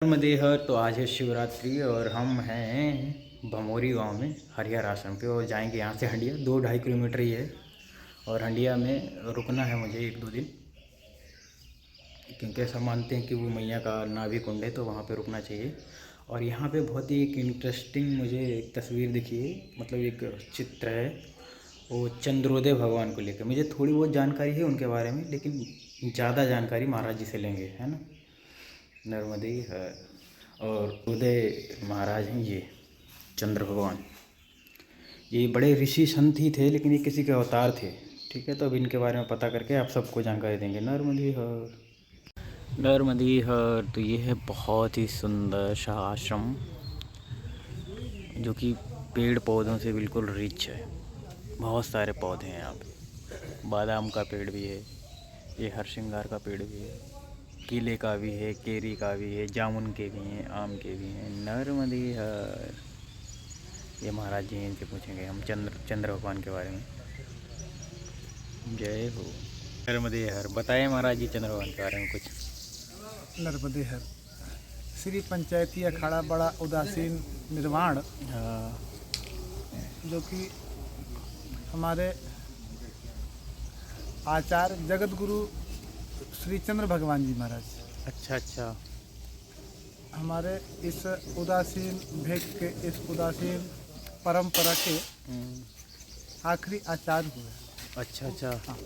मदेहर। तो आज है शिवरात्रि और हम हैं भमोरी गांव में हरिहर आश्रम पे और जाएंगे यहाँ से हंडिया 2-2.5 किलोमीटर ही है। और हंडिया में रुकना है मुझे 1-2 दिन, क्योंकि ऐसा मानते हैं कि वो मैया का नाभि कुंड है तो वहाँ पे रुकना चाहिए। और यहाँ पे बहुत ही एक इंटरेस्टिंग मुझे एक तस्वीर दिखी है, मतलब एक चित्र है वो चंद्रोदय भगवान को लेकर। मुझे थोड़ी बहुत जानकारी है उनके बारे में, लेकिन ज़्यादा जानकारी महाराज जी से लेंगे, है ना। नर्मदे है और उदय महाराज हैं ये चंद्र भगवान। ये बड़े ऋषि संत ही थे, लेकिन ये किसी के अवतार थे। ठीक है, तो अब इनके बारे में पता करके आप सबको जानकारी देंगे। नर्मदे हर, नर्मदे हर। तो ये है बहुत ही सुंदर सा आश्रम, जो कि पेड़ पौधों से बिल्कुल रिच है। बहुत सारे पौधे हैं यहाँ पे। बादाम का पेड़ भी है, ये हरसिंगार का पेड़ भी है, केले का भी है, केरी का भी है, जामुन के भी हैं, आम के भी हैं। नर्मदे हर। ये महाराज जी इनसे पूछेंगे हम चंद्र भगवान के बारे में। जय हो। नर्मदे हर। बताएं महाराज जी चंद्र भगवान के बारे में कुछ। नर्मदे हर श्री पंचायती अखाड़ा बड़ा उदासीन निर्वाण, हाँ। जो कि हमारे आचार्य जगत गुरु श्री चंद्र भगवान जी महाराज अच्छा। हमारे इस उदासीन भेद के, इस उदासीन परंपरा के आखिरी आचार्य हुए। अच्छा। हाँ,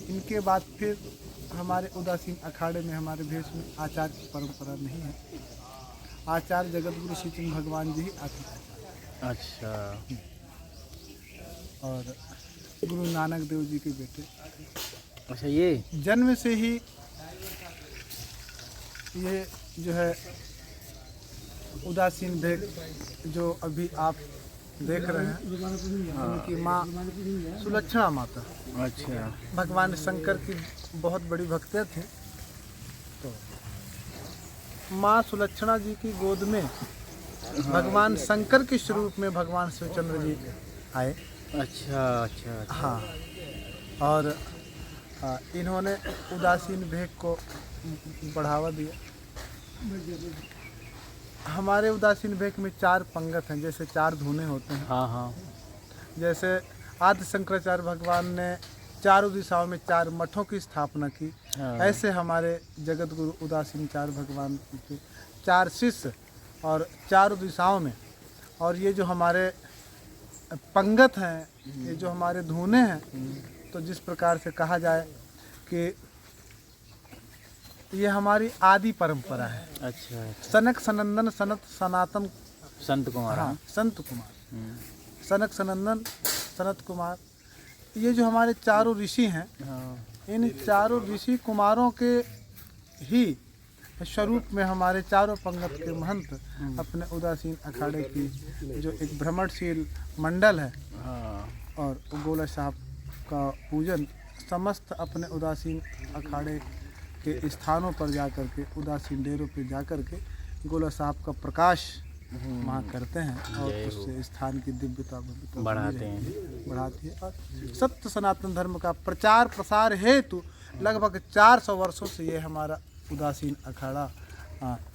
इनके बाद फिर हमारे उदासीन अखाड़े में, हमारे भेष में आचार्य की परंपरा नहीं है। आचार्य जगत गुरु श्री चंद्र भगवान जी ही आचार्य। अच्छा। और गुरु नानक देव जी के बेटे। अच्छा, ये जन्म से ही ये जो है उदासीन भेद जो अभी आप देख रहे हैं, उनकी माँ सुलक्षणा माता। अच्छा। भगवान शंकर की बहुत बड़ी भक्तियाँ थी, तो माँ सुलक्षणा जी की गोद में भगवान शंकर के स्वरूप में भगवान शिवचंद्र जी आए। अच्छा। हाँ, और इन्होंने उदासीन भेद को बढ़ावा दिया। हमारे उदासीन भेद में 4 पंगत हैं, जैसे 4 धुने होते हैं। हाँ। जैसे आदि शंकराचार्य भगवान ने चारों दिशाओं में 4 मठों की स्थापना की। हाँ। ऐसे हमारे जगत गुरु उदासीन चार्य भगवान के 4 शिष्य और चारों दिशाओं में। और ये जो हमारे पंगत हैं, ये जो हमारे धुने हैं, तो जिस प्रकार से कहा जाए कि ये हमारी आदि परंपरा है। अच्छा। सनक सनंदन सनत सनातन संत कुमार। हाँ, संत कुमार, सनक सनंदन सनत कुमार, ये जो हमारे चारों ऋषि हैं, हाँ। इन चारों ऋषि कुमारों के ही स्वरूप में हमारे चारों पंगत के महंत अपने उदासीन अखाड़े की जो एक भ्रमणशील मंडल है, हाँ। और गोला साहब का पूजन समस्त अपने उदासीन अखाड़े के स्थानों पर जाकर के, उदासीन डेरों पर जाकर के गोला साहब का प्रकाश वहाँ करते हैं, और उससे स्थान की दिव्यता बढ़ाते हैं। और सत्य सनातन धर्म का प्रचार प्रसार हेतु लगभग 400 वर्षों से ये हमारा उदासीन अखाड़ा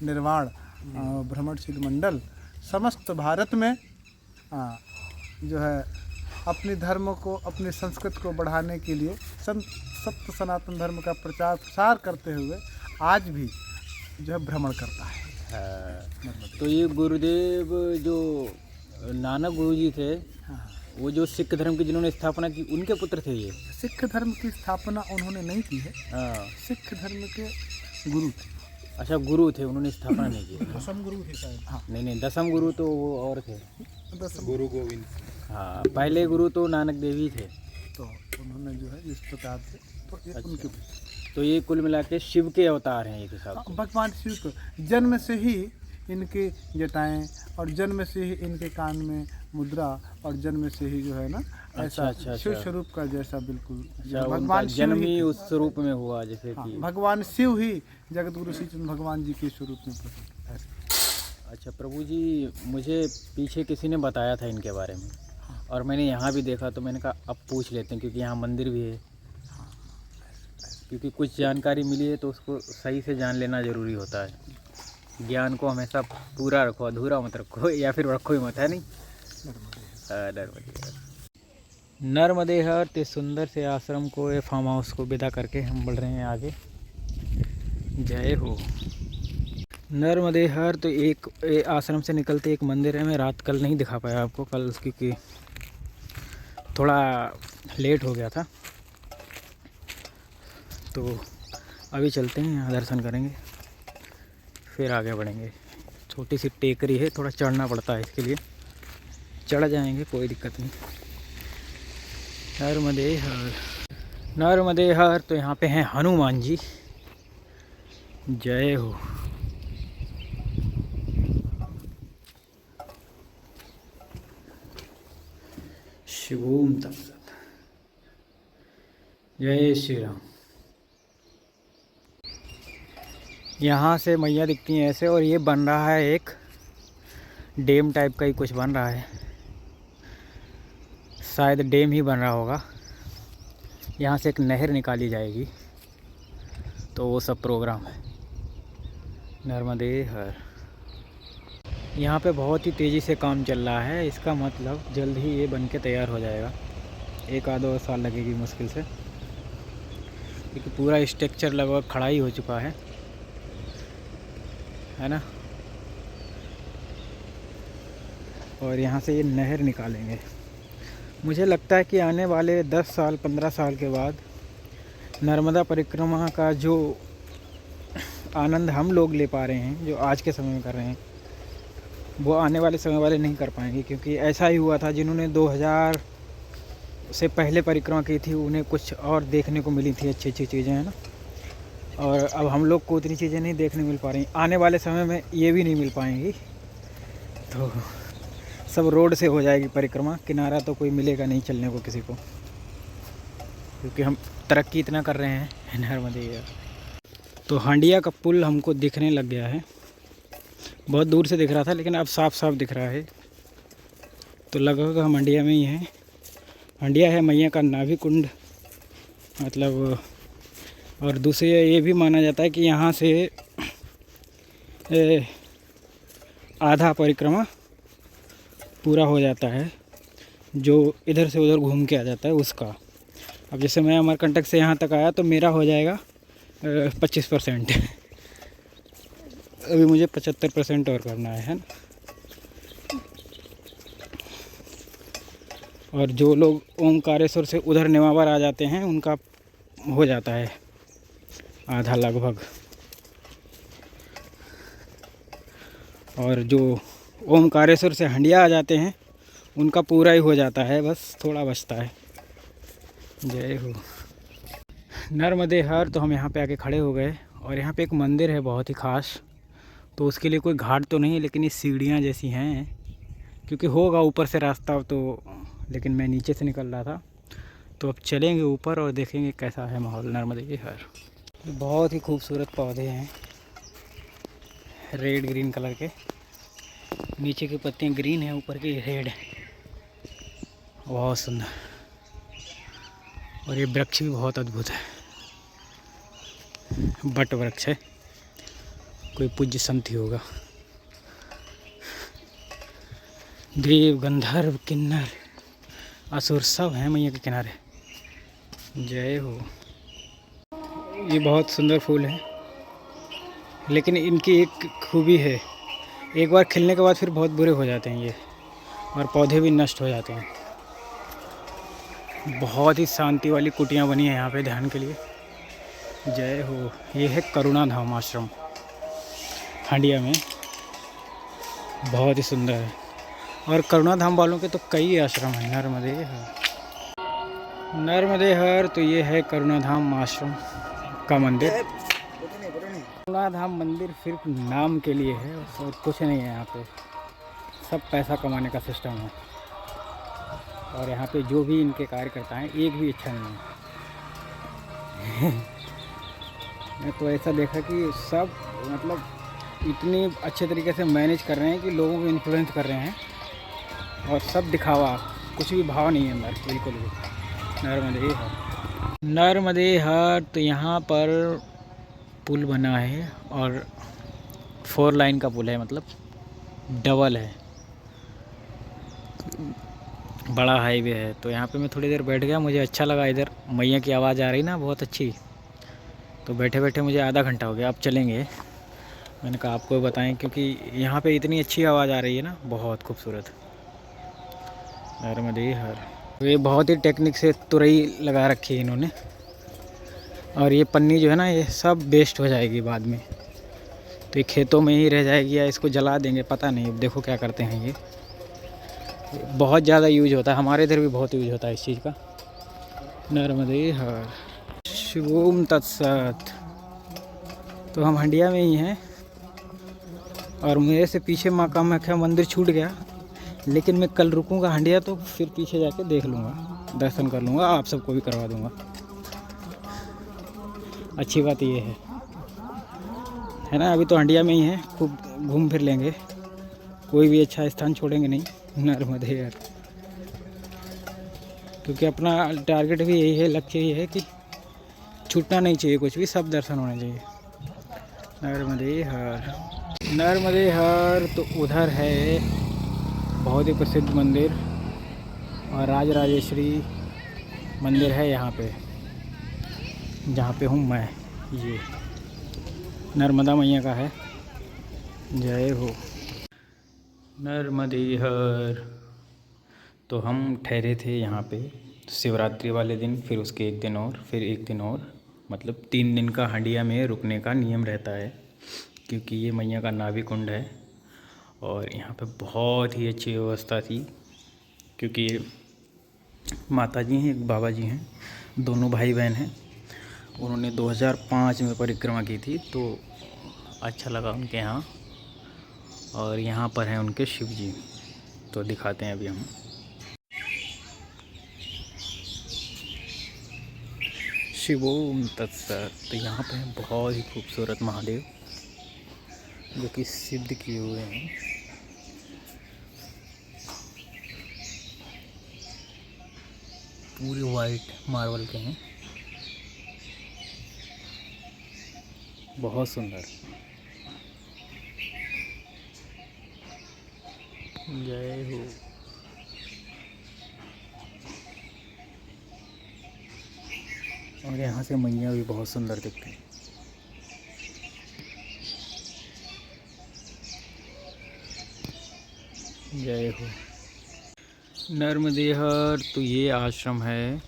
निर्वाण भ्रमणशील मंडल समस्त भारत में जो है अपने धर्म को, अपनी संस्कृति को बढ़ाने के लिए सत्य सनातन धर्म का प्रचार प्रसार करते हुए आज भी जो है भ्रमण करता है। तो ये गुरुदेव जो नानक गुरु जी थे, वो जो सिख धर्म की जिन्होंने स्थापना की, उनके पुत्र थे ये। सिख धर्म की स्थापना उन्होंने नहीं की है। सिख धर्म के गुरु थे। अच्छा, गुरु थे, उन्होंने स्थापना नहीं की। दसम गुरु थे शायद। हाँ, नहीं, दसम गुरु तो वो और थे। दसम गुरु गोविंद। हाँ, पहले गुरु तो नानक देव ही थे। तो उन्होंने जो है इस प्रकार से, तो ये उनके, तो ये कुल मिला के शिव के अवतार हैं एक हिसाब से। भगवान शिव को जन्म से ही इनके जटाएं, और जन्म से ही इनके कान में मुद्रा, और जन्म से ही जो है ना ऐसा शिव स्वरूप का जैसा बिल्कुल भगवान जन्म ही उस स्वरूप में हुआ, जैसे कि भगवान शिव ही जगत गुरु श्री चंद्र भगवान जी के स्वरूप में प्रकट है। अच्छा प्रभु जी, मुझे पीछे किसी ने बताया था इनके बारे में, और मैंने यहाँ भी देखा, तो मैंने कहा अब पूछ लेते हैं, क्योंकि यहाँ मंदिर भी है। क्योंकि कुछ जानकारी मिली है तो उसको सही से जान लेना ज़रूरी होता है। ज्ञान को हमेशा पूरा रखो, अधूरा मत रखो, या फिर रखो ही मत, है नहीं। नर्मदे हर ते सुंदर से आश्रम को, ये फार्म हाउस को विदा करके हम बढ़ रहे हैं आगे। जय हो। नर्मदे हर तो एक आश्रम से निकलते एक मंदिर है, मैं रात कल नहीं दिखा पाया आपको, कल क्योंकि थोड़ा लेट हो गया था। तो अभी चलते हैं, यहाँ दर्शन करेंगे फिर आगे बढ़ेंगे। छोटी सी टेकरी है, थोड़ा चढ़ना पड़ता है, इसके लिए चढ़ जाएंगे, कोई दिक्कत नहीं। नर्मदे हर, नर्मदे हर। तो यहाँ पे हैं हनुमान जी। जय हो। शिवोम तत्सत। जय श्री राम। यहाँ से मैया दिखती हैं ऐसे, और ये बन रहा है एक डैम टाइप का ही कुछ बन रहा है, शायद डैम ही बन रहा होगा। यहाँ से एक नहर निकाली जाएगी, तो वो सब प्रोग्राम है। नर्मदे हर। यहाँ पे बहुत ही तेज़ी से काम चल रहा है, इसका मतलब जल्द ही ये बन के तैयार हो जाएगा। 1-2 साल लगेगी मुश्किल से, क्योंकि पूरा स्ट्रक्चर लगभग खड़ा ही हो चुका है ना। और यहाँ से ये नहर निकालेंगे। मुझे लगता है कि आने वाले 10 साल 15 साल के बाद नर्मदा परिक्रमा का जो आनंद हम लोग ले पा रहे हैं, जो आज के समय में कर रहे हैं, वो आने वाले समय वाले नहीं कर पाएंगे। क्योंकि ऐसा ही हुआ था, जिन्होंने 2000 से पहले परिक्रमा की थी, उन्हें कुछ और देखने को मिली थी अच्छी अच्छी चीज़ें, है ना। और अब हम लोग को उतनी चीज़ें नहीं देखने मिल पा रही, आने वाले समय में ये भी नहीं मिल पाएंगी। तो सब रोड से हो जाएगी परिक्रमा, किनारा तो कोई मिलेगा नहीं चलने को किसी को, क्योंकि हम तरक्की इतना कर रहे हैं नर्मदे। तो हांडिया का पुल हमको दिखने लग गया है, बहुत दूर से दिख रहा था लेकिन अब साफ साफ दिख रहा है। तो लगभग हम हंडिया में ही हैं। हंडिया है मैया का नाभि कुंड, मतलब। और दूसरे ये भी माना जाता है कि यहाँ से आधा परिक्रमा पूरा हो जाता है, जो इधर से उधर घूम के आ जाता है उसका। अब जैसे मैं अमरकंटक से यहाँ तक आया तो मेरा हो जाएगा 25%। अभी मुझे 75% और करना है ना। और जो लोग ओंकारेश्वर से उधर नेमावर आ जाते हैं, उनका हो जाता है आधा लगभग। और जो ओंकारेश्वर से हंडिया आ जाते हैं, उनका पूरा ही हो जाता है, बस थोड़ा बचता है। जय हो। नर्मदे हर। तो हम यहाँ पे आके खड़े हो गए, और यहाँ पे एक मंदिर है बहुत ही ख़ास। तो उसके लिए कोई घाट तो नहीं है, लेकिन ये सीढ़ियाँ जैसी हैं, क्योंकि होगा ऊपर से रास्ता तो, लेकिन मैं नीचे से निकल रहा था। तो अब चलेंगे ऊपर और देखेंगे कैसा है माहौल नर्मदे हर। बहुत ही खूबसूरत पौधे हैं, रेड ग्रीन कलर के। नीचे की पत्तियाँ ग्रीन हैं, ऊपर की रेड है, बहुत सुंदर। और ये वृक्ष भी बहुत अद्भुत है, बट वृक्ष है, कोई पूज्य संत ही होगा। देव गंधर्व किन्नर असुर सब हैं मैया के किनारे। जय हो। ये बहुत सुंदर फूल है, लेकिन इनकी एक खूबी है, एक बार खिलने के बाद फिर बहुत बुरे हो जाते हैं ये, और पौधे भी नष्ट हो जाते हैं। बहुत ही शांति वाली कुटियाँ बनी है यहाँ पे ध्यान के लिए। जय हो। ये है करुणा धाम आश्रम हांडिया में, बहुत ही सुंदर है। और करुणा धाम वालों के तो कई आश्रम हैं नर्मदे हर। नर्मदे हर। तो ये है करुणा धाम आश्रम का मंदिर। करुणा धाम मंदिर सिर्फ नाम के लिए है और कुछ नहीं है। यहाँ पे सब पैसा कमाने का सिस्टम है, और यहाँ पे जो भी इनके कार्यकर्ता हैं, एक भी अच्छा नहीं है। मैं तो ऐसा देखा कि सब मतलब इतनी अच्छे तरीके से मैनेज कर रहे हैं कि लोगों को इन्फ्लुएंस कर रहे हैं, और सब दिखावा, कुछ भी भाव नहीं है अंदर बिल्कुल भी। नर्मदे हर। नर्मदे हर। तो यहाँ पर पुल बना है और 4 लाइन का पुल है, मतलब डबल है, बड़ा हाईवे है। तो यहाँ पे मैं थोड़ी देर बैठ गया, मुझे अच्छा लगा। इधर मैया की आवाज़ आ रही ना बहुत अच्छी, तो बैठे बैठे मुझे आधा घंटा हो गया। अब चलेंगे, मैंने कहा आपको बताएं, क्योंकि यहाँ पे इतनी अच्छी आवाज़ आ रही है ना, बहुत खूबसूरत। नर्मदे हर, ये बहुत ही टेक्निक से तुरई लगा रखी है इन्होंने, और ये पन्नी जो है ना, ये सब वेस्ट हो जाएगी बाद में, तो ये खेतों में ही रह जाएगी या इसको जला देंगे, पता नहीं। अब देखो क्या करते हैं। ये बहुत ज़्यादा यूज होता है, हमारे इधर भी बहुत यूज होता है इस चीज़ का। नर्मदे हर, शुभम तत्सत। तो हम हंडिया में ही हैं, और मेरे से पीछे माँ कामाख्या मंदिर छूट गया, लेकिन मैं कल रुकूंगा हंडिया, तो फिर पीछे जाके देख लूँगा, दर्शन कर लूँगा, आप सबको भी करवा दूँगा। अच्छी बात ये है ना। अभी तो हंडिया में ही है, खूब घूम फिर लेंगे, कोई भी अच्छा स्थान छोड़ेंगे नहीं। नर्मदे हर, क्योंकि अपना टारगेट भी यही है, लक्ष्य यही है कि छूटना नहीं चाहिए कुछ भी, सब दर्शन होने चाहिए। नर्मदे हर, नर्मदे हर। तो उधर है बहुत ही प्रसिद्ध मंदिर, और राजराजेश्वरी मंदिर है यहाँ पे, जहाँ पे हूँ मैं। ये नर्मदा मैया का है, जय हो। नर्मदे हर। तो हम ठहरे थे यहाँ पे शिवरात्रि वाले दिन, फिर उसके एक दिन और, फिर एक दिन और, मतलब 3 दिन का हंडिया में रुकने का नियम रहता है, क्योंकि ये मैया का नाभि कुंड है। और यहाँ पे बहुत ही अच्छी व्यवस्था थी, क्योंकि ये माता जी हैं, एक बाबा जी हैं, दोनों भाई बहन हैं। उन्होंने 2005 में परिक्रमा की थी, तो अच्छा लगा उनके यहाँ। और यहाँ पर हैं उनके शिव जी, तो दिखाते हैं अभी हम। शिवोम तत्सत। तो यहाँ पे हैं बहुत ही खूबसूरत महादेव, जो कि सिद्ध किए हुए हैं। पूरे वाइट मार्बल के हैं, बहुत सुंदर। जय हो। और यहाँ से मैया भी बहुत सुंदर दिखती है। जय हो। नर्मदे हर। तो ये आश्रम है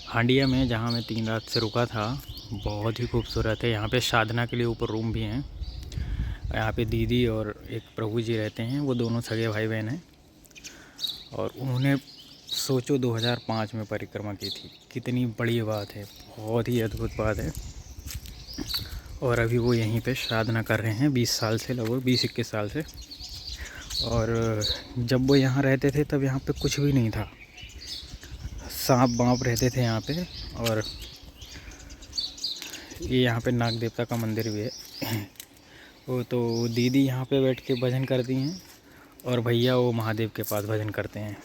हांडिया में, जहाँ मैं 3 रात से रुका था। बहुत ही खूबसूरत है। यहाँ पे साधना के लिए ऊपर रूम भी हैं। यहाँ पे दीदी और एक प्रभु जी रहते हैं, वो दोनों सगे भाई बहन हैं। और उन्होंने सोचो 2005 में परिक्रमा की थी, कितनी बड़ी बात है, बहुत ही अद्भुत बात है। और अभी वो यहीं पे साधना कर रहे हैं 20 साल से, लगभग 20-21 साल से। और जब वो यहाँ रहते थे तब यहाँ पे कुछ भी नहीं था, सांप बाँप रहते थे यहाँ पे। और ये यहाँ पे नाग देवता का मंदिर भी है। वो तो दीदी यहाँ पे बैठ के भजन करती हैं, और भैया वो महादेव के पास भजन करते हैं।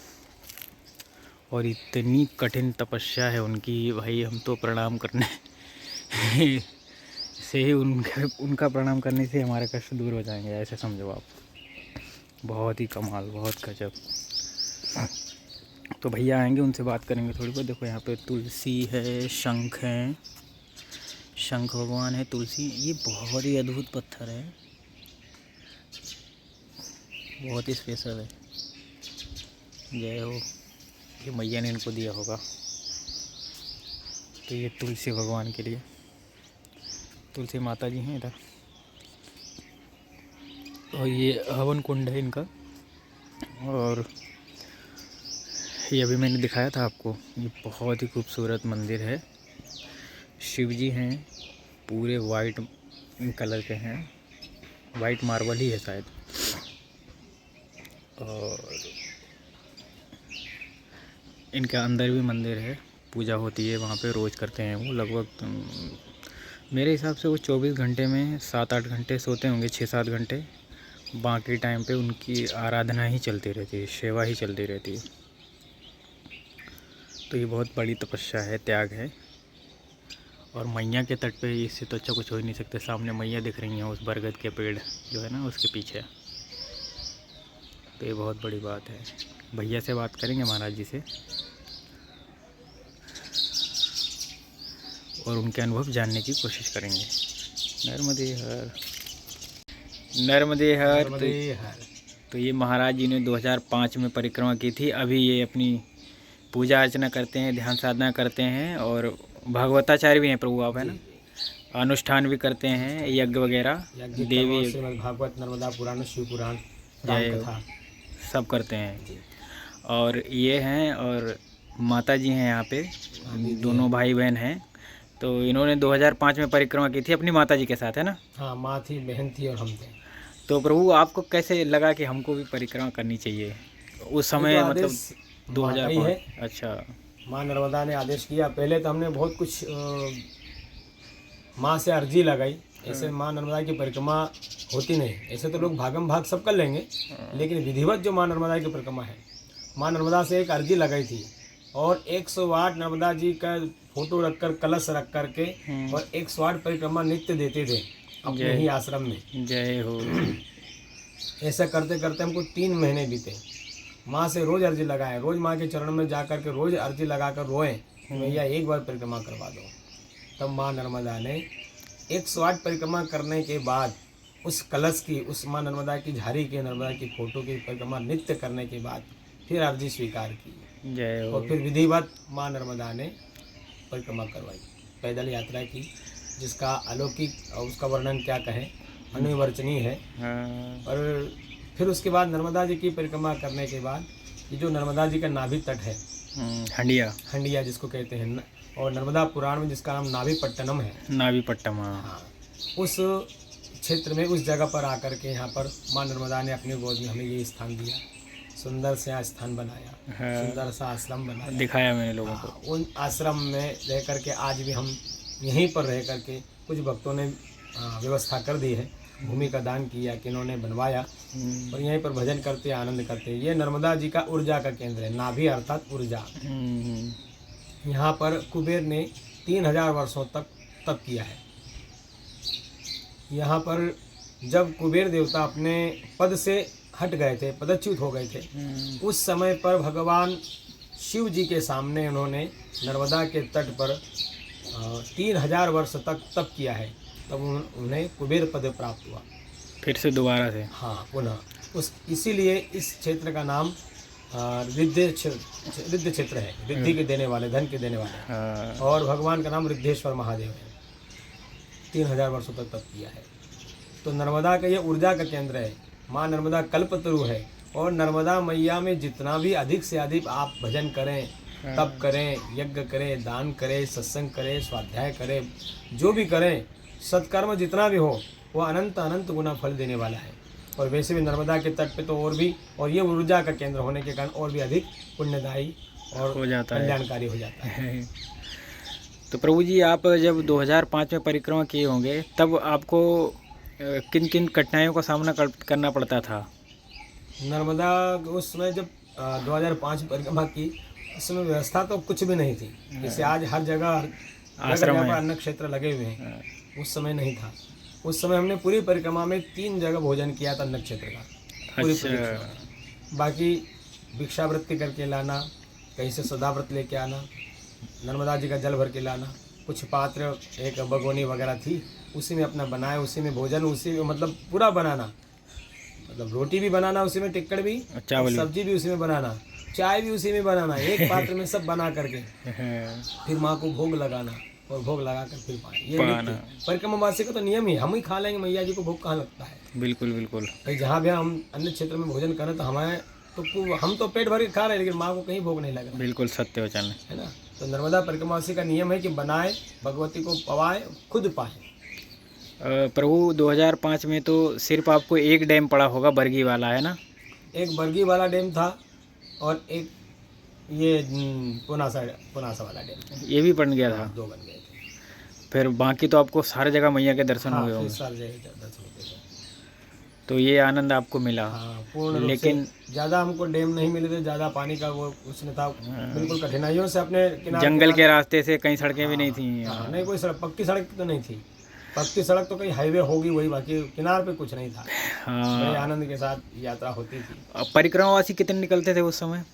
और इतनी कठिन तपस्या है उनकी, भाई हम तो प्रणाम करने से ही उनका प्रणाम करने से हमारे कष्ट दूर हो जाएंगे, ऐसे समझो आप। बहुत ही कमाल, बहुत गजब। तो भैया आएंगे, उनसे बात करेंगे थोड़ी बहुत। देखो यहाँ पे तुलसी है, शंख है, शंख भगवान है, तुलसी। ये बहुत ही अद्भुत पत्थर है, बहुत ही स्पेशल है। जय हो। ये मैया ने इनको दिया होगा। तो ये तुलसी भगवान के लिए, तुलसी माता जी हैं इधर। और ये हवन कुंड है इनका। और ये अभी मैंने दिखाया था आपको, ये बहुत ही खूबसूरत मंदिर है। शिव जी हैं, पूरे वाइट कलर के हैं, वाइट मार्बल ही है शायद। और इनके अंदर भी मंदिर है, पूजा होती है वहाँ पे, रोज़ करते हैं वो। लगभग मेरे हिसाब से वो 24 घंटे में 7-8 घंटे सोते होंगे, 6-7 घंटे। बाकी टाइम पे उनकी आराधना ही चलती रहती है, सेवा ही चलती रहती है। तो ये बहुत बड़ी तपस्या है, त्याग है। और मैया के तट पे इससे तो अच्छा कुछ हो ही नहीं सकता। सामने मैया दिख रही हैं उस बरगद के पेड़ जो है ना उसके पीछे। तो ये बहुत बड़ी बात है। भैया से बात करेंगे महाराज जी से और उनके अनुभव जानने की कोशिश करेंगे। नर्मदे हर, नर्मदे हर। तो ये महाराज जी ने 2005 में परिक्रमा की थी। अभी ये अपनी पूजा अर्चना करते हैं, ध्यान साधना करते हैं और भागवताचार्य भी हैं प्रभु आप, है ना? अनुष्ठान भी करते हैं, यज्ञ वगैरह, देवी श्रीमद् भागवत, नर्मदा पुराण, शिव पुराण, जय राम कथा सब करते हैं। और ये हैं और माता जी हैं यहाँ पे, दोनों भाई बहन हैं। तो इन्होंने 2005 में परिक्रमा की थी अपनी माता जी के साथ, है ना? हाँ, माँ थी, बहन थी और हम थे। तो प्रभु आपको कैसे लगा कि हमको भी परिक्रमा करनी चाहिए उस समय? मतलब 2005। अच्छा, माँ नर्मदा ने आदेश किया। पहले तो हमने बहुत कुछ माँ से अर्जी लगाई। ऐसे माँ नर्मदा की परिक्रमा होती नहीं। ऐसे तो लोग भागम भाग सब कर लेंगे, लेकिन विधिवत जो माँ नर्मदा की परिक्रमा है, माँ नर्मदा से एक अर्जी लगाई थी और 108 नर्मदा जी का फोटो रखकर, कलश रख करके और 108 परिक्रमा नित्य देते थे अपने ही आश्रम में। जय हो। ऐसा करते करते हमको 3 महीने बीते। माँ से रोज अर्जी लगाए, रोज माँ के चरण में जा कर के रोज अर्जी लगाकर रोए, भैया एक बार परिक्रमा करवा दो। तब माँ नर्मदा ने 108 परिक्रमा करने के बाद उस कलश की, उस माँ नर्मदा की झाड़ी के, नर्मदा की फोटो की परिक्रमा नित्य करने के बाद फिर अर्जी स्वीकार की। जय हो। और फिर विधिवत माँ नर्मदा ने परिक्रमा करवाई, पैदल यात्रा की, जिसका अलौकिक और उसका वर्णन क्या कहें, अनिवर्चनीय है। हाँ। और फिर उसके बाद नर्मदा जी की परिक्रमा करने के बाद ये जो नर्मदा जी का नाभि तट है, हंडिया, हंडिया जिसको कहते हैं, और नर्मदा पुराण में जिसका नाम नाभीपट्टनम है, नाभीपट्टनम, हाँ, उस क्षेत्र में, उस जगह पर आकर के यहाँ पर माँ नर्मदा ने अपनी गोद में हमें ये स्थान दिया। सुंदर से स्थान बनाया, सुंदर सा आश्रम बनाया, दिखाया मैंने लोगों को। उन आश्रम में रह करके आज भी हम यहीं पर रह करके, कुछ भक्तों ने व्यवस्था कर दी है, भूमि का दान किया कि इन्होंने बनवाया और यहीं पर भजन करते, आनंद करते। ये नर्मदा जी का ऊर्जा का केंद्र है, नाभि अर्थात ऊर्जा। यहाँ पर कुबेर ने 3000 वर्षों तक तप किया है। यहाँ पर जब कुबेर देवता अपने पद से हट गए थे, पदच्युत हो गए थे, उस समय पर भगवान शिव जी के सामने उन्होंने नर्मदा के तट पर 3000 वर्ष तक तप किया है। तब उन्हें कुबेर पद प्राप्त हुआ फिर से दोबारा से। हाँ, पुनः इसीलिए इस क्षेत्र का नाम रिद्धि क्षेत्र है, रिद्धि के देने वाले, धन के देने वाले। और भगवान का नाम रिद्धेश्वर महादेव है। 3000 वर्षों तक तप किया है। तो नर्मदा का ये ऊर्जा का केंद्र है। माँ नर्मदा कल्पतरु है और नर्मदा मैया में जितना भी अधिक से अधिक आप भजन करें, तप करें, यज्ञ करें, दान करें, सत्संग करें, स्वाध्याय करें, जो भी करें, सत्कर्म जितना भी हो, वो अनंत अनंत गुना फल देने वाला है। और वैसे भी नर्मदा के तट पे तो और भी, और ये ऊर्जा का केंद्र होने के कारण और भी अधिक पुण्यदायी और कल्याणकारी हो जाता है। तो प्रभु जी, आप जब 2005 में परिक्रमा किए होंगे, तब आपको किन किन कठिनाइयों का सामना करना पड़ता था? नर्मदा उस समय जब 2005 परिक्रमा की, उस समय व्यवस्था तो कुछ भी नहीं थी। जैसे आज हर जगह आश्रम में अन्न क्षेत्र लगे हुए हैं, उस समय नहीं था। उस समय हमने पूरी परिक्रमा में 3 जगह भोजन किया था अन्न क्षेत्र का, पूरी परिक्रमा। बाकी भिक्षावृत्ति करके लाना, कहीं से सदाव्रत लेके आना, नर्मदा जी का जल भर के लाना, कुछ पात्र, एक भगोनी वगैरह थी, उसी में अपना बनाए, उसी में भोजन, उसी में मतलब पूरा बनाना, मतलब रोटी भी बनाना उसी में, टिक्कड़ भी, सब्जी भी उसी में बनाना, चाय भी उसी में बनाना, एक पात्र में सब बना करके फिर माँ को भोग लगाना और भोग लगा कर फिर पाए। ये परिक्रमा वासी का तो नियम ही, हम ही खा लेंगे, मैया जी को भोग कहाँ लगता है। बिल्कुल बिल्कुल। भाई जहाँ भी हम अन्य क्षेत्र में भोजन करें तो हमारे तो हम तो पेट भर के खा रहे हैं, लेकिन माँ को कहीं भोग नहीं लग रहा। बिल्कुल सत्य वचन है ना। तो नर्मदा परिक्रमा वासी का नियम है कि बनाए, भगवती को पवाए, खुद पाए। प्रभु 2005 में तो सिर्फ आपको एक डैम पड़ा होगा, बरगी वाला, है ना? एक बरगी वाला डैम था और एक ये पुनासा वाला डैम, ये भी बन गया था। 2 बन गए थे। फिर बाकी तो आपको सारी जगह मैया के दर्शन हुए होंगे। सारी जगह दर्शन होते थे। तो ये आनंद आपको मिला। हाँ, पूर्ण रूप लेकिन से। ज़्यादा हमको डैम नहीं मिले थे, ज़्यादा पानी का वो उसमें था, बिल्कुल कठिनाइयों से अपने किनारे जंगल के रास्ते से कई सड़कें भी नहीं थी। हाँ, नहीं कोई सड़क, पक्की सड़क तो नहीं थी। पक्की सड़क तो कहीं हाईवे होगी वही, बाकी किनार पे कुछ नहीं था। हाँ, बड़े आनंद के साथ यात्रा होती थी। अब परिक्रमावासी कितने निकलते थे उस समय?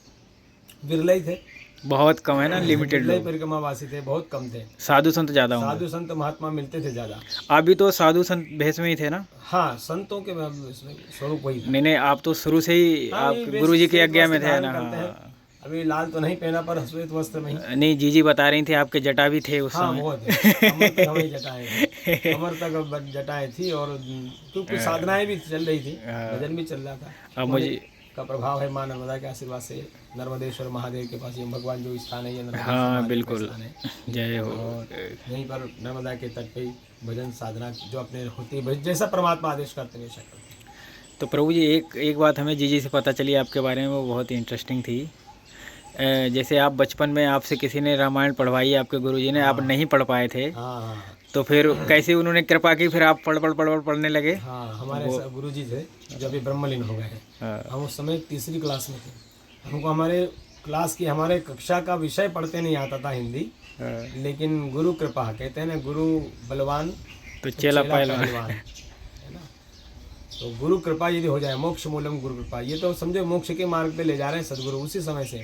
बिरले ही थे, बहुत कम है ना, लिमिटेड बिरले ही लोग। परिक्रमावासी थे, बहुत कम थे। साधु संत ज़्यादा होंगे। साधु संत महात्मा मिलते थे ज़्यादा। अभी तो साधु संत भेष में ही थे ना? हाँ, संतों के इसमें स्वरूप वही था। नहीं, आप तो शुरू से ही हाँ, आप ये गुरु जी की श्वेत आज्ञा में वस्त्र थे धारण ना? करते हैं। हाँ। अभी लाल तो नहीं पहना, पर श्वेत वस्त्र में ही। नहीं, जीजी बता रही थी आपके जटा भी थे उस हाँ, समय। बहुत है। कमर तक हमारी जटाएं थी, कमर तक जटाएं थी, और क्योंकि साधनाएं भी चल रही थी, भजन भी चल रहा था। अब मुझे का प्रभाव है माँ नर्मदा के आशीर्वाद से। नर्मदेश्वर महादेव के पास ये भगवान जो स्थान है, ये नर्मदेश्वर हाँ महादेव का बिल्कुल, स्थान है। जय हो। और यहीं पर नर्मदा के तट पे ही भजन साधना जो अपने होती है, जैसा परमात्मा आदेश करते हैं वैसा करते हैं। तो प्रभु जी, एक बात हमें जीजी से पता चली आपके बारे में, वो बहुत ही इंटरेस्टिंग थी। जैसे आप बचपन में आपसे किसी ने रामायण पढ़वाई, आपके गुरुजी ने, आप नहीं पढ़ पाए थे, हाँ हाँ तो फिर कैसे उन्होंने कृपा की, फिर आप पढ़ने लगे? हाँ, हमारे गुरु जी थे जो अभी ब्रह्मलीन हो गए हैं। हाँ। हम उस समय तीसरी क्लास में थे। हमको हमारे क्लास की, हमारे कक्षा का विषय पढ़ते नहीं आता था हिंदी, हाँ। लेकिन गुरु कृपा, कहते हैं ना, गुरु बलवान तो चेला पहलवान है ना। तो गुरु कृपा यदि हो जाए, मोक्ष मूलम गुरु कृपा, ये तो समझो मोक्ष के मार्ग पे ले जा रहे हैं सदगुरु। उसी समय से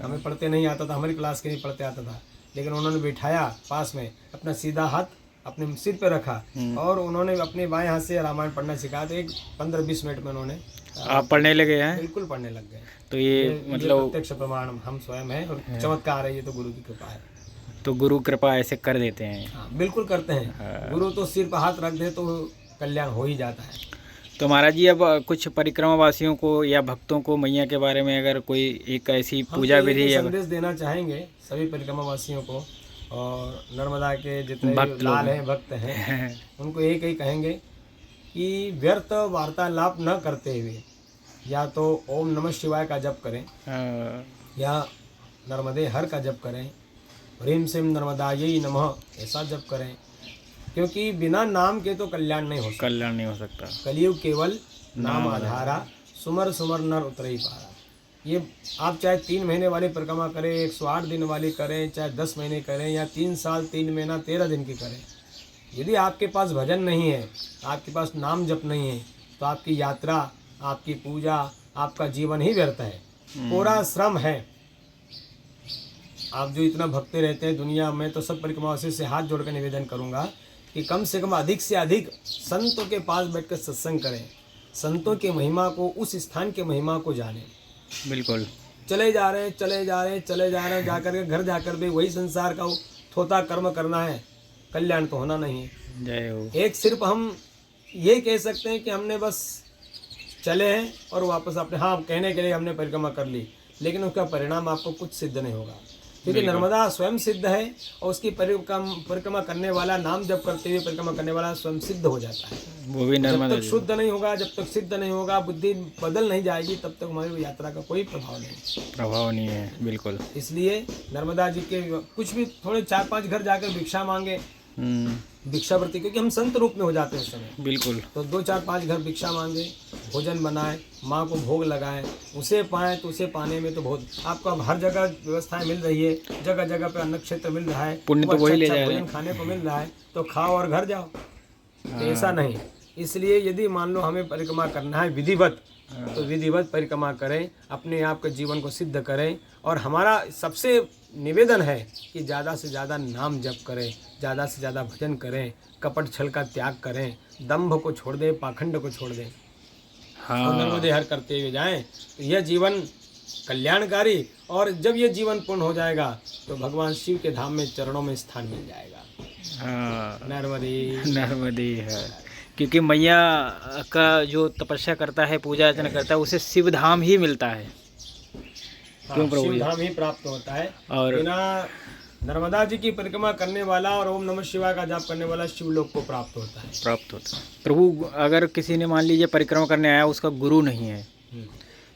हमें पढ़ते नहीं आता था, हमारी क्लास के नहीं पढ़ते आता था, लेकिन उन्होंने बिठाया पास में, अपना सीधा हाथ अपने सिर पे रखा, और उन्होंने अपने बाएं हाथ से रामायण पढ़ना सिखाया। तो एक 15-20 मिनट में उन्होंने आप पढ़ने लगे हैं? बिल्कुल पढ़ने लग गए। तो ये मतलब प्रत्यक्ष प्रमाण हम स्वयं हैं, और चमत्कार है, ये तो गुरु की कृपा है। तो गुरु कृपा ऐसे कर देते हैं। हाँ, बिल्कुल करते हैं। गुरु तो सिर पर हाथ रख दे तो कल्याण हो ही जाता है। तो महाराज जी, अब कुछ परिक्रमा वासियों को या भक्तों को मैया के बारे में अगर कोई एक ऐसी पूजा विधि या संदेश देना चाहेंगे सभी परिक्रमा वासियों को, और नर्मदा के जितने भक्त लाल हैं, भक्त हैं, उनको एक ही कहेंगे कि व्यर्थ वार्तालाप न करते हुए या तो ओम नमः शिवाय का जप करें, या नर्मदे हर का जप करें, ह्रीम सिम नर्मदायै नमः ऐसा जप करें, क्योंकि बिना नाम के तो कल्याण नहीं हो सकता। कल्याण नहीं हो सकता। कलयुग केवल नाम आधारा, सुमर सुमर नर उतरई पारा। ये आप चाहे 3 महीने वाली परिक्रमा करें, 108 दिन वाली करें, चाहे 10 महीने करें, या 3 साल 3 महीना 13 दिन की करें, यदि आपके पास भजन नहीं है, आपके पास नाम जप नहीं है, तो आपकी यात्रा, आपकी पूजा, आपका जीवन ही व्यर्थ है, पूरा श्रम है। आप जो इतना भक्ति रहते हैं दुनिया में, तो सब परिक्रमावासी से हाथ जोड़कर निवेदन करूंगा कि कम से कम अधिक से अधिक संतों के पास बैठकर सत्संग करें, संतों के महिमा को, उस स्थान के महिमा को जानें। बिल्कुल। चले जा रहे हैं, जाकर के घर जाकर भी वही संसार का थोथा कर्म करना है, कल्याण तो होना नहीं है। जय हो। एक सिर्फ हम ये कह सकते हैं कि हमने बस चले हैं और वापस अपने, हाँ, कहने के लिए हमने परिक्रमा कर ली, लेकिन उसका परिणाम आपको कुछ सिद्ध नहीं होगा, क्योंकि नर्मदा स्वयं सिद्ध है, और उसकी परिक्रमा करने वाला, नाम जप करते हुए परिक्रमा करने वाला स्वयं सिद्ध हो जाता है। वो भी नर्मदा। जब तक शुद्ध नहीं होगा, जब तक सिद्ध नहीं होगा, बुद्धि बदल नहीं जाएगी, तब तक हमारी यात्रा का कोई प्रभाव नहीं है। बिल्कुल। इसलिए नर्मदा जी के कुछ भी थोड़े 4-5 घर जाकर भिक्षा मांगे, भिक्षावृत्ति, क्योंकि हम संत रूप में हो जाते हैं उस समय। बिल्कुल। तो 2-4-5 घर भिक्षा मांगे, भोजन बनाए, माँ को भोग लगाए, उसे पाए, तो उसे पाने में तो बहुत आपको अब हर जगह व्यवस्थाएं मिल रही है, जगह जगह पे अन्न क्षेत्र मिल रहा है, पुण्य तो वही ले जाए, भोजन खाने को मिल रहा है, तो खाओ और घर जाओ। ऐसा नहीं। इसलिए यदि मान लो हमें परिक्रमा करना है विधिवत, तो विधिवत परिक्रमा करें, अपने आप के जीवन को सिद्ध करें, और हमारा सबसे निवेदन है कि ज़्यादा से ज़्यादा नाम जप करें, ज़्यादा से ज़्यादा भजन करें, कपट छल का त्याग करें, दंभ को छोड़ दें, पाखंड को छोड़ दें, और नर्मदे हर करते हुए जाएं, तो यह जीवन कल्याणकारी, और जब यह जीवन पूर्ण हो जाएगा तो भगवान शिव के धाम में, चरणों में स्थान मिल जाएगा। नर्मदे है, क्योंकि मैया का जो तपस्या करता है, पूजा अर्चना करता है, उसे शिव धाम ही मिलता है। क्यों प्रभु? शिव धाम ही प्राप्त होता है, और बिना नर्मदा जी की परिक्रमा करने वाला और ओम नमः शिवाय का जाप करने वाला शिवलोक को प्राप्त होता है। प्रभु, अगर किसी ने मान लीजिए परिक्रमा करने आया, उसका गुरु नहीं है,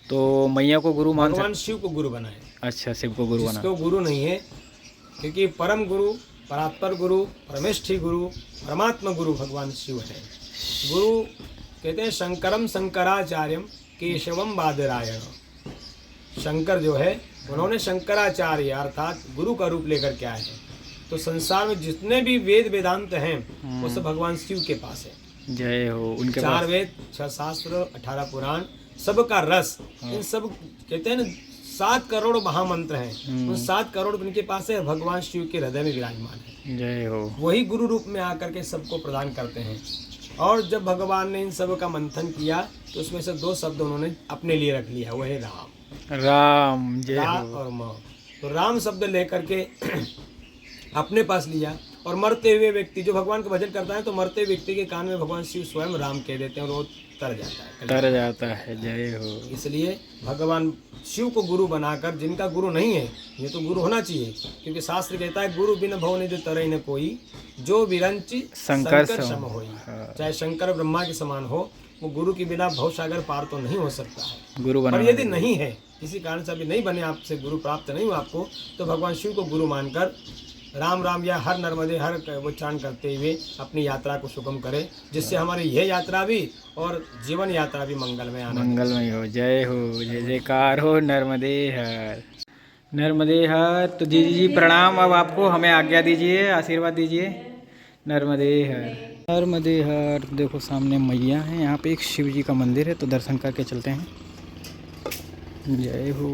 तो मैया को गुरु मान, भगवान शिव को गुरु बनाए। अच्छा, शिव को गुरु बना। जिसको गुरु नहीं है, क्योंकि परम गुरु, परात्पर गुरु, परमेष्ठी गुरु, परमात्मा गुरु भगवान शिव है। गुरु कहते हैं शंकरम शंकराचार्यम केशवम बादरायण। शंकर जो है उन्होंने शंकराचार्य अर्थात गुरु का रूप लेकर के आए हैं। तो संसार में जितने भी वेद वेदांत हैं वो सब भगवान शिव के पास है। जय हो उनके 4 वेद 6 शास्त्र 18 पुराण सबका रस, इन सब कहते हैं ना 7 करोड़ महामंत्र हैं, उन 7 करोड़ उनके पास है, भगवान शिव के हृदय में विराजमान है। जय हो। वही गुरु रूप में आकर के सबको प्रदान करते हैं। और जब भगवान ने इन सब का मंथन किया तो उसमें से 2 शब्द उन्होंने अपने लिए रख लिया, वह है राम। राम जय रा हो। और म। तो राम शब्द लेकर के अपने पास लिया। और मरते हुए व्यक्ति जो भगवान का भजन करता है तो मरते व्यक्ति के कान में भगवान शिव स्वयं राम कह देते हैं और वो तर जाता है, तर जाता है। जय हो। इसलिए भगवान शिव को गुरु बनाकर, जिनका गुरु नहीं है ये तो गुरु होना चाहिए, क्योंकि शास्त्र कहता है गुरु बिन भव निधि तरई न कोई, जो विरंचि शंकर सम होई। चाहे शंकर ब्रह्मा के समान हो, वो गुरु के बिना भवसागर पार तो नहीं हो सकता है। गुरु बना। और यदि नहीं है, किसी कारण से अभी नहीं बने, आपसे गुरु प्राप्त नहीं हुआ आपको, तो भगवान शिव को गुरु मानकर राम राम या हर नर्मदे हर उच्चारण करते हुए अपनी यात्रा को सुगम करें, जिससे हमारी यह यात्रा भी और जीवन यात्रा भी मंगलमय आनंद मंगलमय हो। जय हो। जय जयकार हो। नर्मदे हर नर्मदे हर। तो जी प्रणाम। अब आपको हमें आज्ञा दीजिए, आशीर्वाद दीजिए। नर्मदे हर। नर्मदे हर। देखो सामने मैया है, यहाँ पे एक शिव जी का मंदिर है, तो दर्शन करके चलते हैं। जय हो।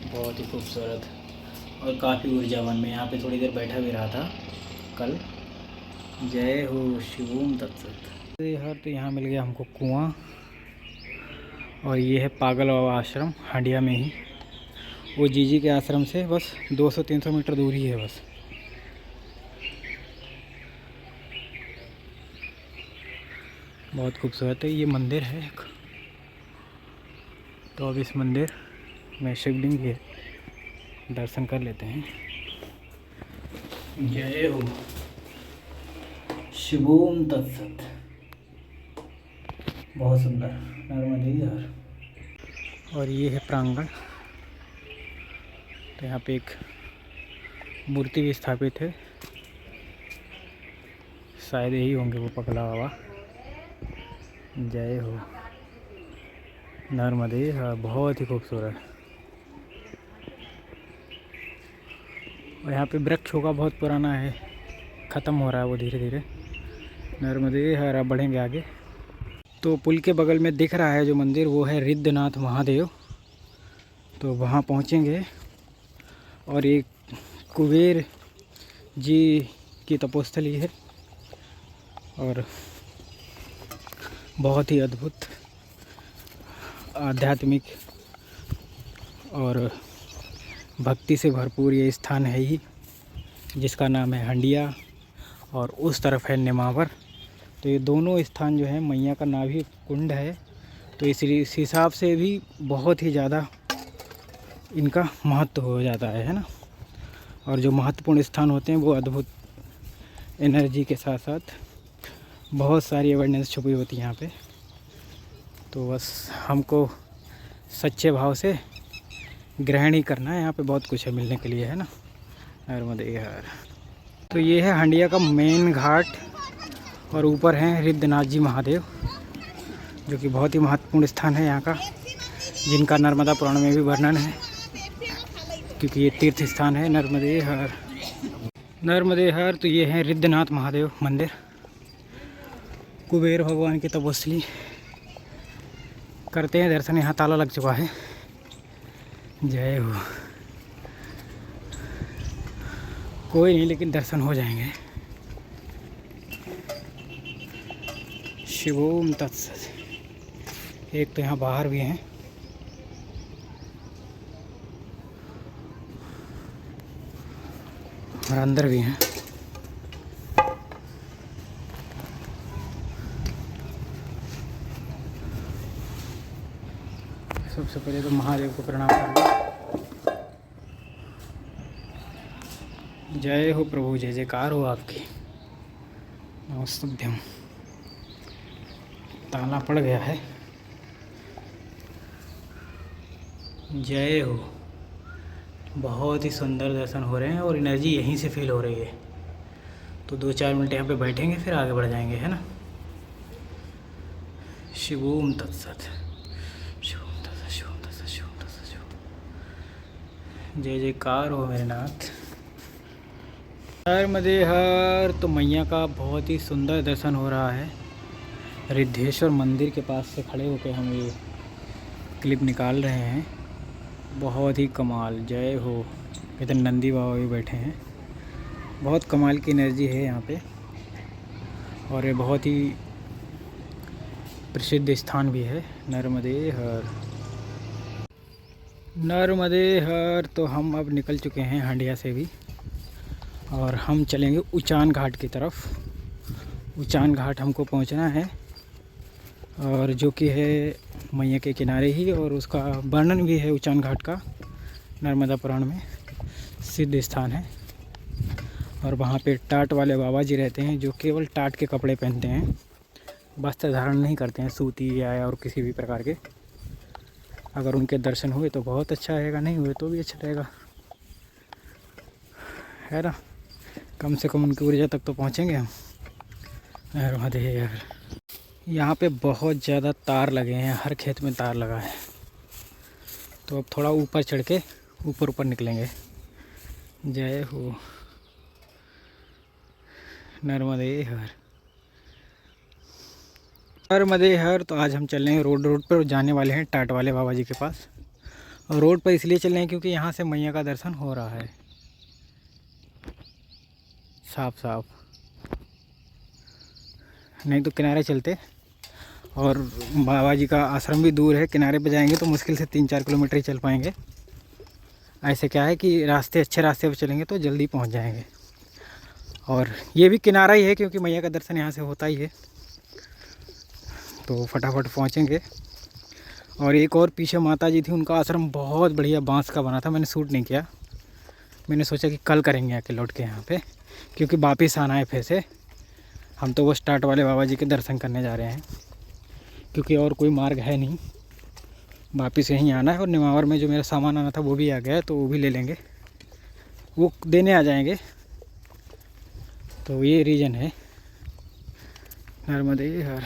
बहुत ही खूबसूरत और काफ़ी ऊर्जावान। मैं यहाँ पे थोड़ी देर बैठा भी रहा था कल। जय हो। शिवोम तत्सत। हर। तो यहाँ मिल गया हमको कुआं, और ये है पागल बाबा आश्रम हंडिया में ही। वो जीजी के आश्रम से बस 200-300 मीटर दूर ही है बस। बहुत खूबसूरत है ये मंदिर है एक। तो अब इस मंदिर में शिवलिंग है, दर्शन कर लेते हैं। जय हो। शिवोम तत्सत। बहुत सुंदर नर्मदे हर। और ये है प्रांगण। तो यहाँ पे एक मूर्ति भी स्थापित है, शायद यही होंगे वो पगला बाबा। जय हो। नर्मदे हर। बहुत ही खूबसूरत। और यहाँ पे वृक्ष होगा बहुत पुराना है, ख़त्म हो रहा है वो धीरे धीरे। नर्मदे हर। अब बढ़ेंगे आगे। तो पुल के बगल में दिख रहा है जो मंदिर, वो है रिद्धनाथ महादेव। तो वहाँ पहुँचेंगे। और एक कुबेर जी की तपोस्थली है, और बहुत ही अद्भुत आध्यात्मिक और भक्ति से भरपूर ये स्थान है ही, जिसका नाम है हंडिया, और उस तरफ है निमावर। तो ये दोनों स्थान जो है मैया का नाभि कुंड है, तो इस हिसाब से भी बहुत ही ज़्यादा इनका महत्व हो जाता है ना। और जो महत्वपूर्ण स्थान होते हैं वो अद्भुत एनर्जी के साथ साथ बहुत सारी अवेयरनेस छुपी होती है यहाँ पे। तो बस हमको सच्चे भाव से ग्रहण ही करना है। यहाँ पे बहुत कुछ है मिलने के लिए, है ना। नर्मदे हर। तो ये है हंडिया का मेन घाट, और ऊपर हैं रिद्धनाथ जी महादेव, जो कि बहुत ही महत्वपूर्ण स्थान है यहाँ का, जिनका नर्मदा पुराण में भी वर्णन है, क्योंकि ये तीर्थ स्थान है। नर्मदे हर। नर्मदे हर। तो ये है रिद्धनाथ महादेव मंदिर, कुबेर भगवान की तपस्वी। करते हैं दर्शन। यहाँ ताला लग चुका है। जय हो। कोई नहीं, लेकिन दर्शन हो जाएंगे। शिवोम तत्सत। एक तो यहाँ बाहर भी हैं, और अंदर भी हैं। सबसे पहले तो महादेव को प्रणाम कर। जय हो प्रभु। जय जयकार हो आपकी। नमस्तुभ्यम। ताला पड़ गया है। जय हो। बहुत ही सुंदर दर्शन हो रहे हैं, और एनर्जी यहीं से फील हो रही है। तो 2-4 मिनट यहाँ पे बैठेंगे, फिर आगे बढ़ जाएंगे, है ना। शिवोम तत्सत, शिवोम तत्सत, शिवोम तत्सत, शिवोम तत्सत, शिवोम। जय जयकार हो मेरे नाथ। नर्मदे हर। तो मैया का बहुत ही सुंदर दर्शन हो रहा है। रिद्धेश्वर मंदिर के पास से खड़े होकर हम ये क्लिप निकाल रहे हैं। बहुत ही कमाल, जय हो। इधर नंदी बाबा भी बैठे हैं। बहुत कमाल की एनर्जी है यहाँ पे, और ये बहुत ही प्रसिद्ध स्थान भी है नर्मदे हर। नर्मदे हर। तो हम अब निकल चुके हैं हंडिया से भी, और हम चलेंगे उचान घाट की तरफ। उचान घाट हमको पहुंचना है, और जो कि है मैया के किनारे ही, और उसका वर्णन भी है उचान घाट का नर्मदा पुराण में, सिद्ध स्थान है। और वहाँ पे टाट वाले बाबा जी रहते हैं, जो केवल टाट के कपड़े पहनते हैं, वस्त्र धारण नहीं करते हैं सूती या और किसी भी प्रकार के। अगर उनके दर्शन हुए तो बहुत अच्छा रहेगा, नहीं हुए तो भी अच्छा रहेगा, है ना। कम से कम उनकी ऊर्जा तक तो पहुँचेंगे हम। यार यहाँ पे बहुत ज़्यादा तार लगे हैं, हर खेत में तार लगा है। तो अब थोड़ा ऊपर चढ़ के ऊपर निकलेंगे। जय हो नर्मदे हर। नर्मदे हर। तो आज हम चल रहे हैं रोड पर, जाने वाले हैं टाट वाले बाबा जी के पास। और रोड पर इसलिए चल रहे हैं क्योंकि यहाँ से मैया का दर्शन हो रहा है साफ साफ। नहीं तो किनारे चलते, और बाबा जी का आश्रम भी दूर है। किनारे पे जाएंगे तो मुश्किल से 3-4 किलोमीटर ही चल पाएंगे। ऐसे क्या है कि अच्छे रास्ते पर चलेंगे तो जल्दी पहुंच जाएंगे। और ये भी किनारा ही है क्योंकि मैया का दर्शन यहाँ से होता ही है, तो फटाफट पहुँचेंगे। और एक और पीछे माता जी थी, उनका आश्रम बहुत बढ़िया बांस का बना था। मैंने शूट नहीं किया, मैंने सोचा कि कल करेंगे आके लौट के यहाँ पे, क्योंकि वापस आना है फिर से। हम तो वो टाट वाले बाबा जी के दर्शन करने जा रहे हैं, क्योंकि और कोई मार्ग है नहीं, वापस यहीं आना है। और निमावर में जो मेरा सामान आना था वो भी आ गया है, तो वो भी ले लेंगे, वो देने आ जाएंगे। तो ये रीज़न है नर्मदे हर।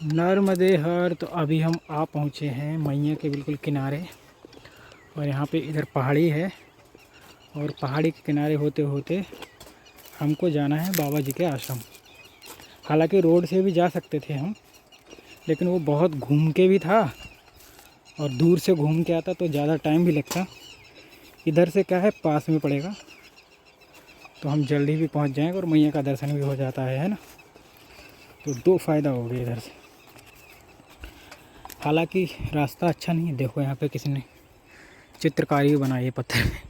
नर्मदे हर। तो अभी हम आ पहुँचे हैं मैया के बिल्कुल किनारे, और यहाँ पे इधर पहाड़ी है, और पहाड़ी के किनारे होते होते हमको जाना है बाबा जी के आश्रम। हालांकि रोड से भी जा सकते थे हम, लेकिन वो बहुत घूम के भी था, और दूर से घूम के आता तो ज़्यादा टाइम भी लगता। इधर से क्या है, पास में पड़ेगा, तो हम जल्दी भी पहुंच जाएंगे और मैया का दर्शन भी हो जाता है ना। तो 2 फ़ायदा हो गए इधर से। हालांकि रास्ता अच्छा नहीं है। देखो यहाँ पे किसी ने चित्रकारी भी बनाई है पत्थर में,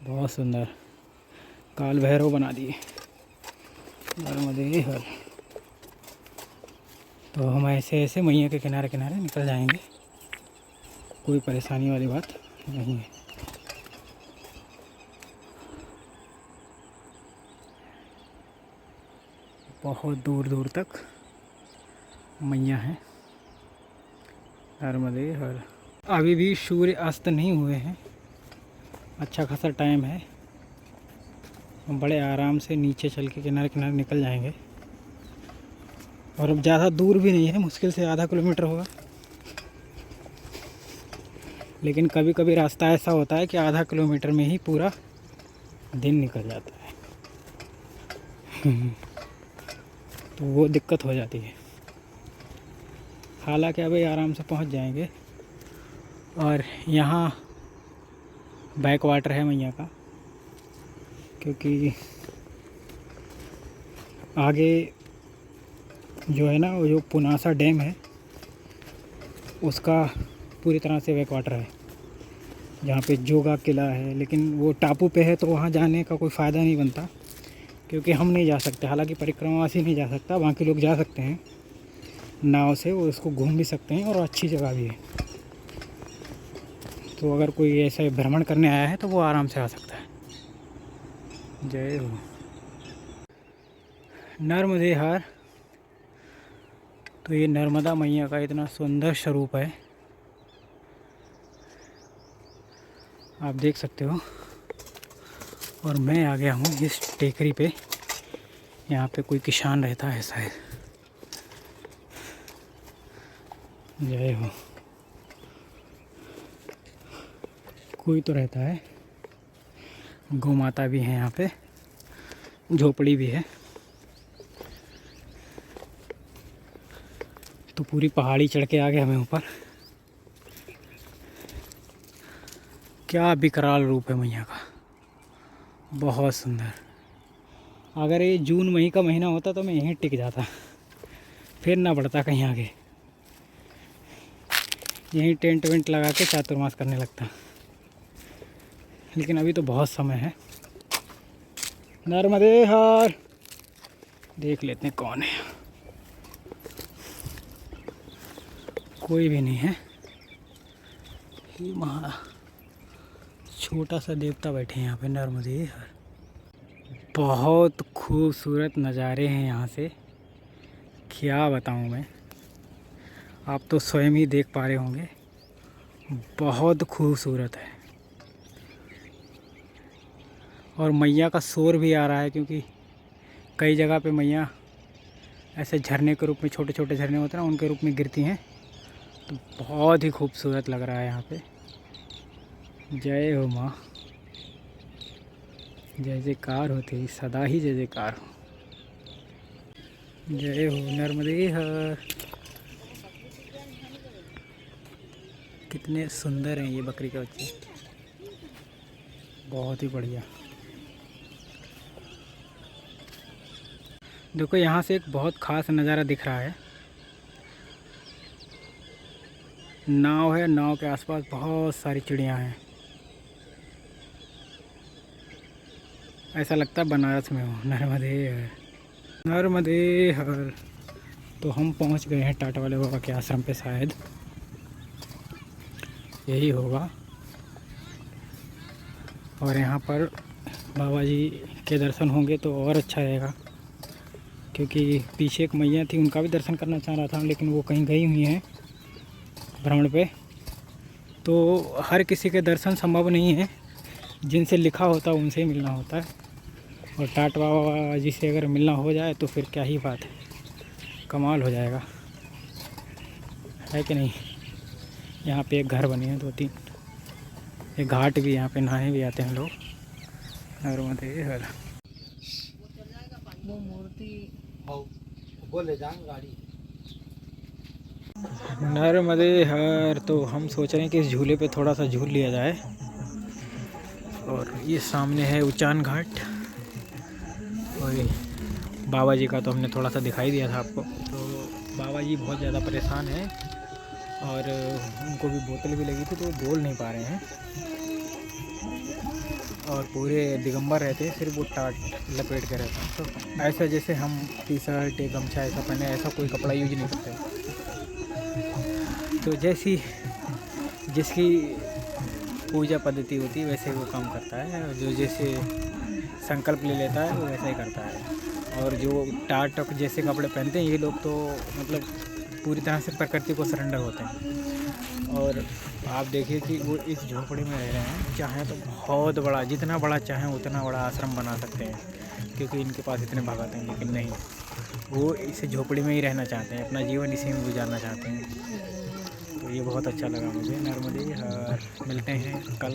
बहुत सुंदर। काल भैरव बना दिए नर्मदे हर। तो हम ऐसे ऐसे मैया के किनारे किनारे निकल जाएंगे, कोई परेशानी वाली बात नहीं है। बहुत दूर दूर तक मैया है नर्मदे हर। अभी भी सूर्य अस्त नहीं हुए हैं, अच्छा खासा टाइम है। हम बड़े आराम से नीचे चल के किनारे किनारे निकल जाएंगे। और अब ज़्यादा दूर भी नहीं है, मुश्किल से आधा किलोमीटर होगा। लेकिन कभी कभी रास्ता ऐसा होता है कि आधा किलोमीटर में ही पूरा दिन निकल जाता है। तो वो दिक्कत हो जाती है। हालांकि अभी आराम से पहुंच जाएंगे। और यहाँ बैक वाटर है मैया का, क्योंकि आगे जो है ना, वो जो पुनासा डैम है उसका पूरी तरह से बैक वाटर है। जहाँ पे जोगा किला है, लेकिन वो टापू पे है, तो वहाँ जाने का कोई फ़ायदा नहीं बनता, क्योंकि हम नहीं जा सकते। हालांकि परिक्रमावासी नहीं जा सकता, बाकी लोग जा सकते हैं नाव से, वो उसको घूम भी सकते हैं, और अच्छी जगह भी है। तो अगर कोई ऐसे भ्रमण करने आया है तो वो आराम से आ सकता है। जय हो नर्मदे हर। तो ये नर्मदा मैया का इतना सुंदर स्वरूप है, आप देख सकते हो। और मैं आ गया हूँ इस टेकरी पे। यहाँ पे कोई किसान रहता है शायद, जय हो। कोई तो रहता है, गौ माता भी है यहाँ पे, झोपड़ी भी है। तो पूरी पहाड़ी चढ़ के आ गए हमें ऊपर। क्या विकराल रूप है मैया का, बहुत सुंदर। अगर ये जून मई का महीना होता तो मैं यहीं टिक जाता, फिर ना बढ़ता कहीं आगे, यहीं टेंट वेंट लगा के चातुर्मास करने लगता। लेकिन अभी तो बहुत समय है। नर्मदे हर, देख लेते हैं कौन है। कोई भी नहीं है। ये महा छोटा सा देवता बैठे हैं यहाँ पे, नर्मदे हर। बहुत खूबसूरत नज़ारे हैं यहाँ से, क्या बताऊँ मैं, आप तो स्वयं ही देख पा रहे होंगे। बहुत खूबसूरत है। और मैया का शोर भी आ रहा है, क्योंकि कई जगह पे मैया ऐसे झरने के रूप में, छोटे छोटे झरने होते हैं ना, उनके रूप में गिरती हैं। तो बहुत ही खूबसूरत लग रहा है यहाँ पे। जय हो माँ, जय जयकार होती, सदा ही जय जयकार हो। जय हो नर्मदे हर। कितने सुंदर हैं ये बकरी के बच्चे, बहुत ही बढ़िया। देखो यहाँ से एक बहुत ख़ास नज़ारा दिख रहा है। नाव है, नाव के आसपास बहुत सारी चिड़ियाँ हैं। ऐसा लगता है बनारस में हो। नर्मदे हर, नर्मदे हर। तो हम पहुँच गए हैं टाटा वाले बाबा के आश्रम पे, शायद यही होगा। और यहाँ पर बाबा जी के दर्शन होंगे तो और अच्छा रहेगा, क्योंकि पीछे एक मैया थी, उनका भी दर्शन करना चाह रहा था, लेकिन वो कहीं गई हुई हैं भ्रमण पे। तो हर किसी के दर्शन संभव नहीं है, जिनसे लिखा होता है उनसे ही मिलना होता है। और टाट बाबा जी से अगर मिलना हो जाए तो फिर क्या ही बात है, कमाल हो जाएगा, है कि नहीं। यहाँ पे एक घर बने हैं 2-3, एक घाट भी, यहाँ पे नहाने भी आते हैं लोग। नर्मदे हर। वो मूर्ति बोले जाएंगे गाड़ी। नर्मदे हर। तो हम सोच रहे हैं कि इस झूले पे थोड़ा सा झूल लिया जाए। और ये सामने है उचान घाट। और ये बाबा जी का तो हमने थोड़ा सा दिखाई दिया था आपको। तो बाबा जी बहुत ज़्यादा परेशान हैं, और उनको भी बोतल भी लगी थी, तो वो बोल नहीं पा रहे हैं। और पूरे दिगंबर रहते हैं, सिर्फ वो टाट लपेट के रहते हैं। तो ऐसा जैसे हम टी शर्ट या गमछा ऐसा पहने, ऐसा कोई कपड़ा यूज नहीं करते। तो जैसी जिसकी पूजा पद्धति होती है वैसे वो काम करता है, और जो जैसे संकल्प ले लेता है वो वैसा ही करता है। और जो टाट जैसे कपड़े पहनते हैं ये लोग, तो मतलब पूरी तरह से प्रकृति को सरेंडर होते हैं। और आप देखिए कि वो इस झोपड़ी में रह रहे हैं। चाहें तो बहुत बड़ा, जितना बड़ा चाहें उतना बड़ा आश्रम बना सकते हैं, क्योंकि इनके पास इतने भगत हैं। लेकिन नहीं, वो इस झोपड़ी में ही रहना चाहते हैं, अपना जीवन इसी में गुजारना चाहते हैं। तो ये बहुत अच्छा लगा मुझे। नर्मदे हर। मिलते हैं कल